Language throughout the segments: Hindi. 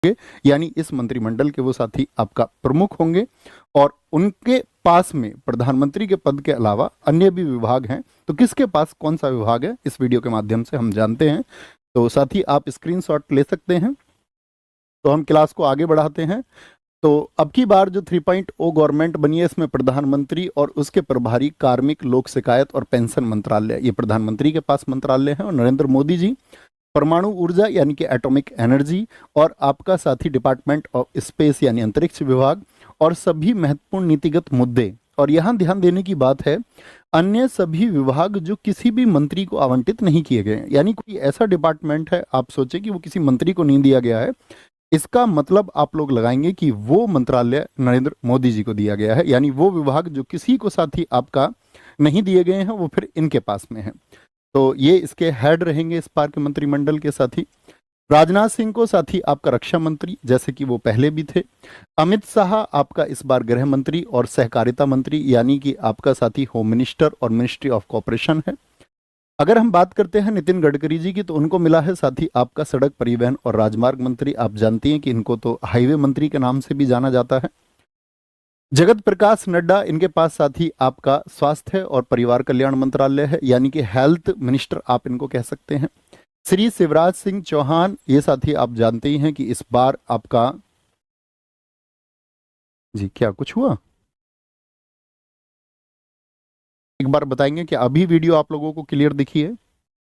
यानी इस मंत्रिमंडल के वो साथी आपका प्रमुख होंगे और उनके पास में प्रधानमंत्री के पद के अलावा अन्य भी विभाग हैं। तो किसके पास कौन सा विभाग है इस वीडियो के माध्यम से हम जानते हैं। तो साथी आप स्क्रीनशॉट ले सकते हैं। तो हम क्लास को आगे बढ़ाते हैं। तो अब की बार जो 3.0 गवर्नमेंट बनी है इसमें प्रधानमंत्री और उसके प्रभारी कार्मिक लोक शिकायत और पेंशन मंत्रालय, ये प्रधानमंत्री के पास मंत्रालय है, और नरेंद्र मोदी जी परमाणु ऊर्जा यानी कि एटॉमिक एनर्जी, और आपका साथी डिपार्टमेंट ऑफ स्पेस यानी अंतरिक्ष विभाग, और सभी महत्वपूर्ण नीतिगत मुद्दे। और यहाँ ध्यान देने की बात है, अन्य सभी विभाग जो किसी भी मंत्री को आवंटित नहीं किए गए, यानी कोई ऐसा डिपार्टमेंट है आप सोचें कि वो किसी मंत्री को नहीं दिया गया है, इसका मतलब आप लोग लगाएंगे कि वो मंत्रालय नरेंद्र मोदी जी को दिया गया है, यानी वो विभाग जो किसी को साथी आपका नहीं दिए गए हैं वो फिर इनके पास में है। तो ये इसके हेड रहेंगे इस बार के मंत्रिमंडल के साथी। राजनाथ सिंह को साथी आपका रक्षा मंत्री जैसे कि वो पहले भी थे। अमित शाह आपका इस बार गृह मंत्री और सहकारिता मंत्री यानी कि आपका साथी होम मिनिस्टर और मिनिस्ट्री ऑफ कॉपरेशन है। अगर हम बात करते हैं नितिन गडकरी जी की, तो उनको मिला है साथी आपका सड़क परिवहन और राजमार्ग मंत्री। आप जानती हैं कि इनको तो हाईवे मंत्री के नाम से भी जाना जाता है। जगत प्रकाश नड्डा इनके पास साथी आपका स्वास्थ्य और परिवार कल्याण मंत्रालय है, यानी कि हेल्थ मिनिस्टर आप इनको कह सकते हैं। श्री शिवराज सिंह चौहान ये साथी आप जानते ही हैं कि इस बार आपका जी क्या कुछ हुआ, एक बार बताएंगे कि अभी वीडियो आप लोगों को क्लियर दिखी है?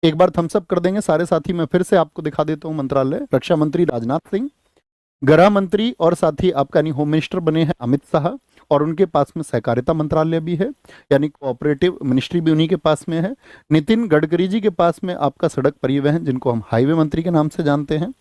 एक बार थम्स अप कर देंगे सारे साथी। मैं फिर से आपको दिखा देता हूं मंत्रालय। रक्षा मंत्री राजनाथ सिंह, गृह मंत्री और साथी आपका यानी होम मिनिस्टर बने हैं अमित शाह, और उनके पास में सहकारिता मंत्रालय भी है, यानी कोऑपरेटिव मिनिस्ट्री भी उन्हीं के पास में है। नितिन गडकरी जी के पास में आपका सड़क परिवहन जिनको हम हाईवे मंत्री के नाम से जानते हैं।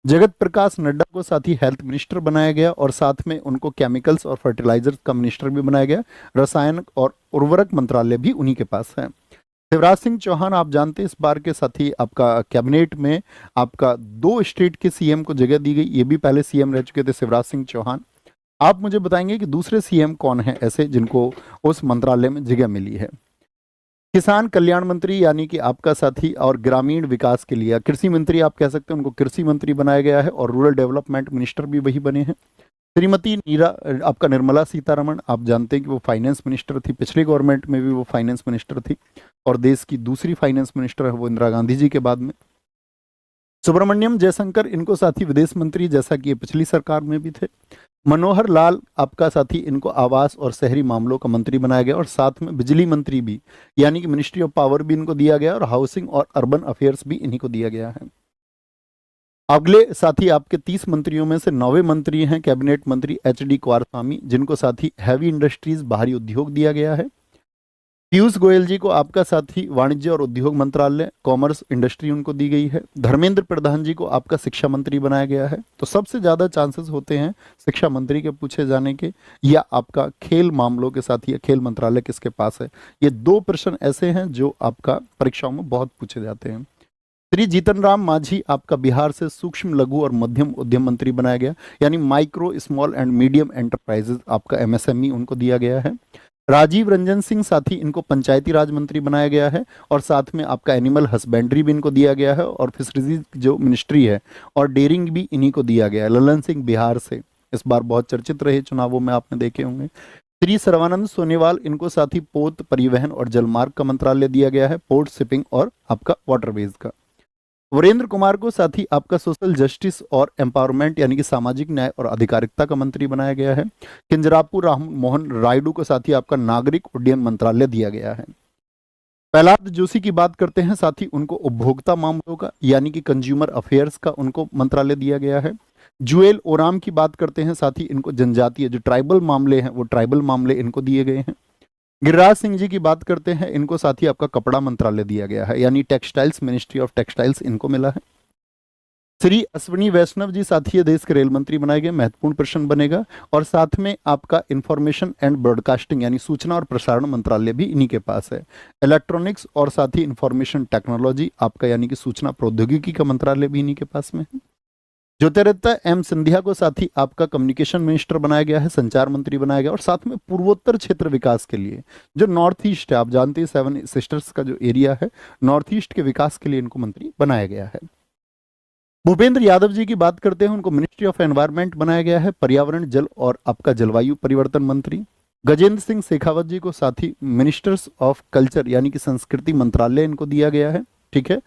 जगत प्रकाश नड्डा को साथी हेल्थ मिनिस्टर बनाया गया और साथ में उनको केमिकल्स और फर्टिलाइजर्स का मिनिस्टर भी बनाया गया। रसायन और उर्वरक मंत्रालय भी उन्हीं के पास है। शिवराज सिंह चौहान आप जानते हैं इस बार के साथी आपका कैबिनेट में आपका 2 स्टेट के सीएम को जगह दी गई। ये भी पहले सीएम रह चुके थे शिवराज सिंह चौहान। आप मुझे बताएंगे कि दूसरे सीएम कौन है ऐसे जिनको उस मंत्रालय में जगह मिली है। किसान कल्याण मंत्री यानी कि आपका साथी और ग्रामीण विकास के लिए कृषि मंत्री आप कह सकते हैं, उनको कृषि मंत्री बनाया गया है, और रूरल डेवलपमेंट मिनिस्टर भी वही बने हैं। श्रीमती नीरा आपका निर्मला सीतारमण आप जानते हैं कि वो फाइनेंस मिनिस्टर थी, पिछले गवर्नमेंट में भी वो फाइनेंस मिनिस्टर थी, और देश की दूसरी फाइनेंस मिनिस्टर है वो इंदिरा गांधी जी के बाद में। सुब्रमण्यम जयशंकर इनको साथी विदेश मंत्री जैसा कि ये पिछली सरकार में भी थे। मनोहर लाल आपका साथी इनको आवास और शहरी मामलों का मंत्री बनाया गया, और साथ में बिजली मंत्री भी यानी कि मिनिस्ट्री ऑफ पावर भी इनको दिया गया, और हाउसिंग और अर्बन अफेयर्स भी इन्हीं को दिया गया है। अगले साथी आपके 30 मंत्रियों में से 9वें मंत्री हैं कैबिनेट मंत्री HD कुमारस्वामी, जिनको साथी हैवी इंडस्ट्रीज बाहरी उद्योग दिया गया है। पीयूष गोयल जी को आपका साथी वाणिज्य और उद्योग मंत्रालय कॉमर्स इंडस्ट्री उनको दी गई है। धर्मेंद्र प्रधान जी को आपका शिक्षा मंत्री बनाया गया है। तो सबसे ज्यादा चांसेस होते हैं शिक्षा मंत्री के पूछे जाने के, या आपका खेल मामलों के साथी या खेल मंत्रालय किसके पास है। ये 2 प्रश्न ऐसे हैं जो आपका परीक्षाओं में बहुत पूछे जाते हैं। श्री जीतन राम मांझी आपका बिहार से सूक्ष्म लघु और मध्यम उद्यम मंत्री बनाया गया, यानी micro small and medium enterprises आपका MSME उनको दिया गया है। राजीव रंजन सिंह साथी इनको पंचायती राज मंत्री बनाया गया है, और साथ में आपका एनिमल हस्बेंड्री भी इनको दिया गया है, और फिशरीज जो मिनिस्ट्री है और डेयरिंग भी इन्हीं को दिया गया है। ललन सिंह बिहार से इस बार बहुत चर्चित रहे चुनावों में, आपने देखे होंगे। श्री सर्वानंद सोनेवाल इनको साथी पोत परिवहन और जलमार्ग का मंत्रालय दिया गया है, पोर्ट शिपिंग और आपका वाटरवेज का। वीरेंद्र कुमार को साथी आपका सोशल जस्टिस और एम्पावरमेंट यानी कि सामाजिक न्याय और अधिकारिता का मंत्री बनाया गया है। किंजरापू राम मोहन रायडू को साथी आपका नागरिक उड्डयन मंत्रालय दिया गया है। प्रहलाद जोशी की बात करते हैं साथी, उनको उपभोक्ता मामलों का यानी कि कंज्यूमर अफेयर्स का उनको मंत्रालय दिया गया है। जुएल ओराम की बात करते हैं साथी, इनको जनजातीय जो ट्राइबल मामले हैं वो ट्राइबल मामले इनको दिए गए हैं। गिरिराज सिंह जी की बात करते हैं, इनको साथी आपका कपड़ा मंत्रालय दिया गया है, यानी टेक्सटाइल्स मिनिस्ट्री ऑफ टेक्सटाइल्स इनको मिला है। श्री अश्विनी वैष्णव जी साथी देश के रेल मंत्री बनाए गए, महत्वपूर्ण प्रश्न बनेगा, और साथ में आपका इंफॉर्मेशन एंड ब्रॉडकास्टिंग यानी सूचना और प्रसारण मंत्रालय भी इन्हीं के पास है। इलेक्ट्रॉनिक्स और साथ ही इंफॉर्मेशन टेक्नोलॉजी आपका यानी कि सूचना प्रौद्योगिकी का मंत्रालय भी इन्हीं के पास में है। ज्योतिरादित्य M सिंधिया को साथी आपका कम्युनिकेशन मिनिस्टर बनाया गया है, संचार मंत्री बनाया गया, और साथ में पूर्वोत्तर क्षेत्र विकास के लिए जो नॉर्थ ईस्ट है, आप जानते हैं 7 सिस्टर्स का जो एरिया है, नॉर्थ ईस्ट के विकास के लिए इनको मंत्री बनाया गया है। भूपेंद्र यादव जी की बात करते हैं, उनको मिनिस्ट्री ऑफ एनवायरनमेंट बनाया गया है, पर्यावरण जल और आपका जलवायु परिवर्तन मंत्री। गजेंद्र सिंह शेखावत जी को साथी मिनिस्टर्स ऑफ कल्चर यानी कि संस्कृति मंत्रालय इनको दिया गया है, ठीक है।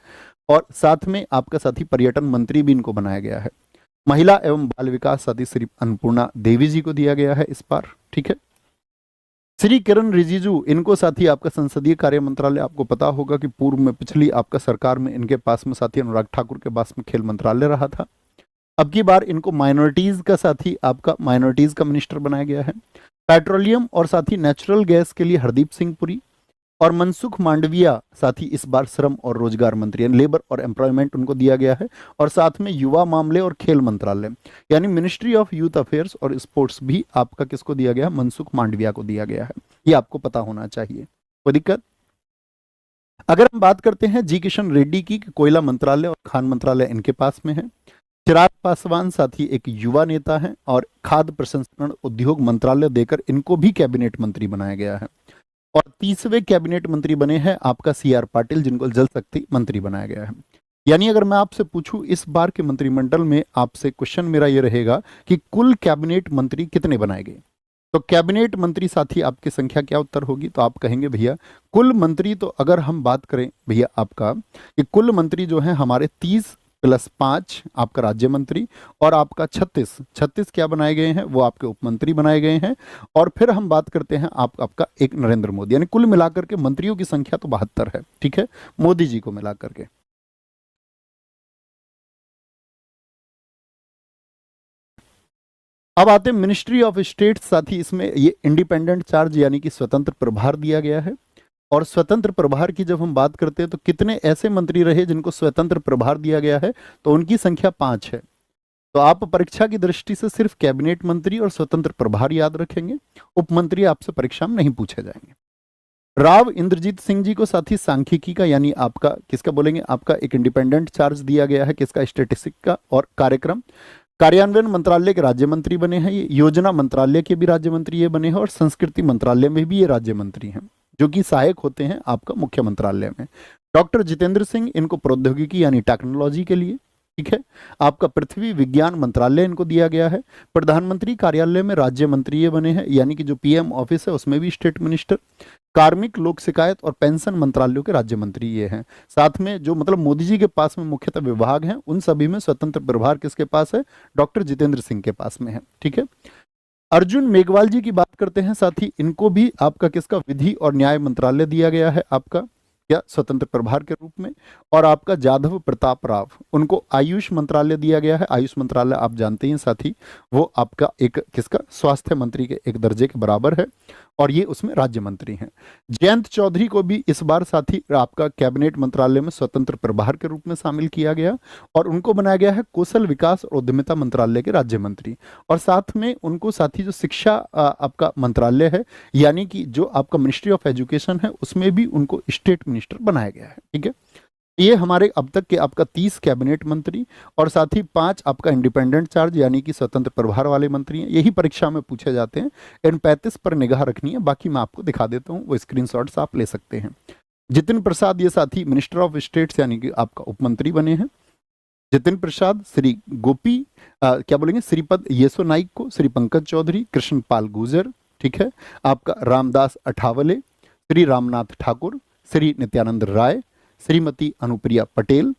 और साथ में आपका साथी पर्यटन मंत्री भी इनको बनाया गया है। महिला एवं बाल विकास साथी श्री अन्नपूर्णा देवी जी को दिया गया है इस बार, ठीक है। श्री किरण रिजिजू इनको साथी आपका संसदीय कार्य मंत्रालय, आपको पता होगा कि पूर्व में पिछली आपका सरकार में इनके पास में साथी अनुराग ठाकुर के पास में खेल मंत्रालय रहा था। अब की बार इनको माइनॉरिटीज का साथी आपका माइनॉरिटीज का मिनिस्टर बनाया गया है। पेट्रोलियम और साथी नेचुरल गैस के लिए हरदीप सिंह पुरी और मनसुख मांडविया साथी इस बार श्रम और रोजगार मंत्री यानी लेबर और एम्प्लॉयमेंट उनको दिया गया है। और साथ में युवा मामले और खेल मंत्रालय यानी मिनिस्ट्री ऑफ यूथ अफेयर्स और स्पोर्ट्स भी आपका किसको दिया गया, मनसुख मांडविया को दिया गया है। ये आपको पता होना चाहिए, कोई दिक्कत। अगर हम बात करते हैं जी किशन रेड्डी की, कोयला मंत्रालय और खान मंत्रालय इनके पास में है। चिराग पासवान साथी एक युवा नेता है और खाद्य प्रसंस्करण उद्योग मंत्रालय देकर इनको भी कैबिनेट मंत्री बनाया गया है। और 30वें कैबिनेट मंत्री बने हैं आपका सीआर पाटिल, जिनको जल शक्ति मंत्री बनाया गया है। यानी अगर मैं आपसे पूछूं इस बार के मंत्रिमंडल में, आपसे क्वेश्चन मेरा ये रहेगा कि कुल कैबिनेट मंत्री कितने बनाए गए। तो कैबिनेट मंत्री साथी आपकी संख्या क्या उत्तर होगी, तो आप कहेंगे भैया कुल मंत्री, तो अगर हम बात करें भैया आपका कि कुल मंत्री जो है हमारे 30 + 5 आपका राज्य मंत्री और आपका 36 क्या बनाए गए हैं, वो आपके उप मंत्री बनाए गए हैं। और फिर हम बात करते हैं आपका एक नरेंद्र मोदी, यानी कुल मिलाकर के मंत्रियों की संख्या तो 72 है, ठीक है, मोदी जी को मिलाकर के। अब आते हैं मिनिस्ट्री ऑफ स्टेट साथी, इसमें ये इंडिपेंडेंट चार्ज यानी कि स्वतंत्र प्रभार दिया गया है। और स्वतंत्र प्रभार की जब हम बात करते हैं तो कितने ऐसे मंत्री रहे जिनको स्वतंत्र प्रभार दिया गया है, तो उनकी संख्या 5 है। तो आप परीक्षा की दृष्टि से सिर्फ कैबिनेट मंत्री और स्वतंत्र प्रभार याद रखेंगे, उप मंत्री आपसे परीक्षा में नहीं पूछे जाएंगे। राव इंद्रजीत सिंह जी को साथी सांख्यिकी का यानी आपका किसका बोलेंगे, आपका एक इंडिपेंडेंट चार्ज दिया गया है, किसका, स्टैटिस्टिक का और कार्यक्रम कार्यान्वयन मंत्रालय के राज्य मंत्री बने हैं। ये योजना मंत्रालय के भी राज्य मंत्री ये बने हैं और संस्कृति मंत्रालय में भी ये राज्य मंत्री हैं, जो कि सहायक होते हैं आपका मुख्य मंत्रालय में। डॉक्टर जितेंद्र सिंह इनको प्रौद्योगिकी यानी टेक्नोलॉजी के लिए, ठीक है। आपका पृथ्वी विज्ञान मंत्रालय इनको दिया गया है। प्रधानमंत्री कार्यालय में राज्य मंत्री ये बने हैं, यानी कि जो पीएम ऑफिस है उसमें भी स्टेट मिनिस्टर। कार्मिक लोक शिकायत और पेंशन मंत्रालयों के राज्य मंत्री ये हैं। साथ में जो मतलब मोदी जी के पास में मुख्यतः विभाग हैं, उन सभी में स्वतंत्र प्रभार किसके पास है, डॉक्टर जितेंद्र सिंह के पास में है, ठीक है। अर्जुन मेघवाल जी की बात करते हैं साथी, इनको भी आपका किसका, विधि और न्याय मंत्रालय दिया गया है आपका या स्वतंत्र प्रभार के रूप में। और आपका जाधव प्रताप राव, उनको आयुष मंत्रालय दिया गया है। आयुष मंत्रालय आप जानते हैं साथी, वो आपका एक किसका, स्वास्थ्य मंत्री के एक दर्जे के बराबर है और ये उसमें राज्य मंत्री हैं। जयंत चौधरी को भी इस बार साथी आपका कैबिनेट मंत्रालय में स्वतंत्र प्रभार के रूप में शामिल किया गया और उनको बनाया गया है कौशल विकास और उद्यमिता मंत्रालय के राज्य मंत्री। और साथ में उनको साथी जो शिक्षा आपका मंत्रालय है यानी कि जो आपका मिनिस्ट्री ऑफ एजुकेशन है, उसमें भी उनको स्टेट मिनिस्टर बनाया गया है, ठीक है। ये हमारे अब तक के आपका 30 कैबिनेट मंत्री और साथ ही 5 आपका इंडिपेंडेंट चार्ज यानी कि स्वतंत्र प्रभार वाले मंत्री हैं। यही परीक्षा में पूछे जाते हैं। इन 35 पर निगाह रखनी है, बाकी मैं आपको दिखा देता हूँ, वो स्क्रीनशॉट्स आप ले सकते हैं। जितिन प्रसाद ये साथी मिनिस्टर ऑफ स्टेट्स यानी कि आपका उप मंत्री बने हैं। जितिन प्रसाद, श्री गोपी क्या बोलेंगे, श्रीपद येसो नाइक को, श्री पंकज चौधरी, कृष्ण पाल गुर्जर, ठीक है, आपका Ramdas Athawale, Shri Ramnath Thakur, Shri Nityanand Rai, Shrimati Anupriya Patel,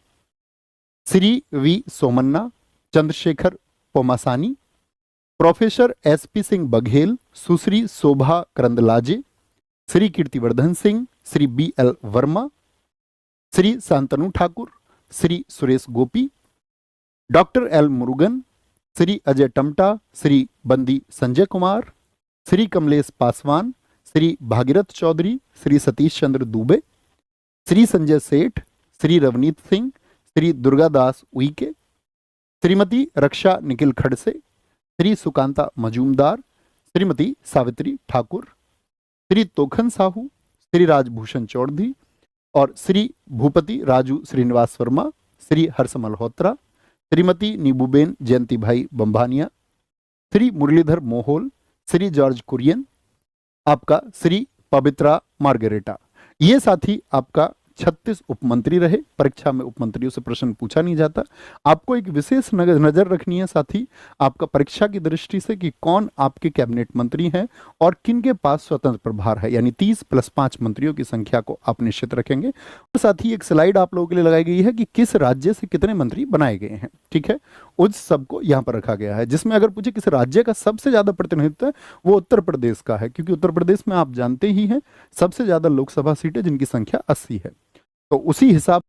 Shri V Somanna, Chandrashekhar Pemmasani, professor S P Singh Baghel, Sushri Shobha Karandlaje, Shri Kirtivardhan Singh, Shri B L Verma, Shri Shantanu Thakur, Shri Suresh Gopi, doctor L Murugan, Shri Ajay Tamta, Shri Bandi Sanjay Kumar, Shri Kamlesh Paswan, Shri Bhagirath Chaudhary, Shri Satish Chandra Dubey, Shri Sanjay Seth, Shri Ravneet Singh, Shri Durgadas Uikey, Shrimati रक्षा निखिल खड़से, श्री सुकांता मजूमदार, श्रीमती सावित्री ठाकुर, श्री तोखन साहू, श्री राजभूषण चौधरी और श्री भूपति राजू श्रीनिवास वर्मा, श्री हर्ष मल्होत्रा, श्रीमती नीबूबेन जयंती भाई बंभानिया, श्री मुरलीधर मोहोल, श्री जॉर्ज कुरियन, आपका श्री पवित्रा मार्गरेटा। ये साथी आपका 36 उपमंत्री रहे। परीक्षा में उपमंत्रियों से प्रश्न पूछा नहीं जाता। आपको एक विशेष नजर रखनी है साथी आपका परीक्षा की दृष्टि से कि कौन आपके कैबिनेट मंत्री हैं और किन के पास स्वतंत्र प्रभार है, यानी 30 + 5 मंत्रियों की संख्या को आप निश्चित रखेंगे। और साथ ही एक स्लाइड आप लोगों के लिए लगाई गई है कि किस राज्य से कितने मंत्री बनाए गए हैं, ठीक है, उस सबको यहां पर रखा गया है। जिसमें अगर पूछे किस राज्य का सबसे ज्यादा प्रतिनिधित्व है, वो उत्तर प्रदेश का है, क्योंकि उत्तर प्रदेश में आप जानते ही हैं सबसे ज्यादा लोकसभा सीटें जिनकी संख्या 80 है। तो उसी हिसाब